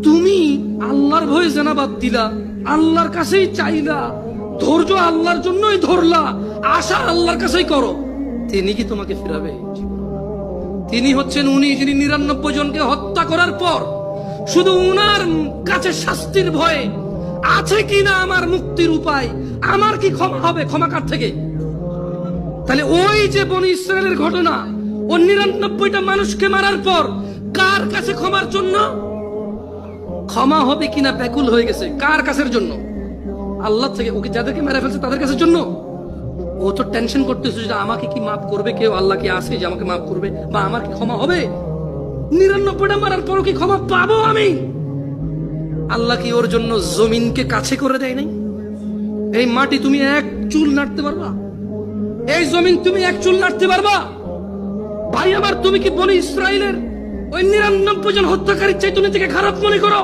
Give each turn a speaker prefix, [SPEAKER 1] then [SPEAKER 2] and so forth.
[SPEAKER 1] তুমি আল্লাহর ভয়ে জেনা বাদ দিলা, আল্লাহর কাছেই চাইলা, ধৈর্য আল্লাহর জন্যই ধরলা, আশা আল্লাহর কাছেই করো, তিনি কি তোমাকে ফিরাবে? তিনি হচ্ছেন উনি যিনি ৯৯ জনকে হত্যা করার পর শুধু উনার কাছে শাস্তির ভয়ে আছে কিনা আমার মুক্তির উপায়, আমার কি ক্ষমা হবে, ক্ষমা কার থেকে? তাহলে ওই যে বনি ইসরায়েলের ঘটনা, ও ৯৯টা মানুষকে মারার পর কার কাছে ক্ষমার জন্য? ক্ষমা হবে কিনা ব্যাকুল হয়ে গেছে। কার কাছের জন্য? আল্লাহ থেকে। ওকে যাদেরকে মেরে ফেলছে তাদের কাছের জন্য। ও তো টেনশন করতেছে যে আমাকে কি মাফ করবে কেউ, আল্লাহ কি আছে যে আমাকে মাফ করবে, বা আমার কি ক্ষমা হবে? ৯৯টা মারার পরও কি ক্ষমা পাবো আমি? আল্লাহ কি ওর জন্য জমিনকে কাছে করে দেয় নাই? এই মাটি তুমি এক চুল নাড়তে পারবা? এই জমিন তুমি এক চুল নাড়তে পারবা? ভাই আমার, তুমি কি বনি ইসরায়েলের ওই ৯৯ জন হত্যাকারীর চাইতে নিজেকে খারাপ মনে করো?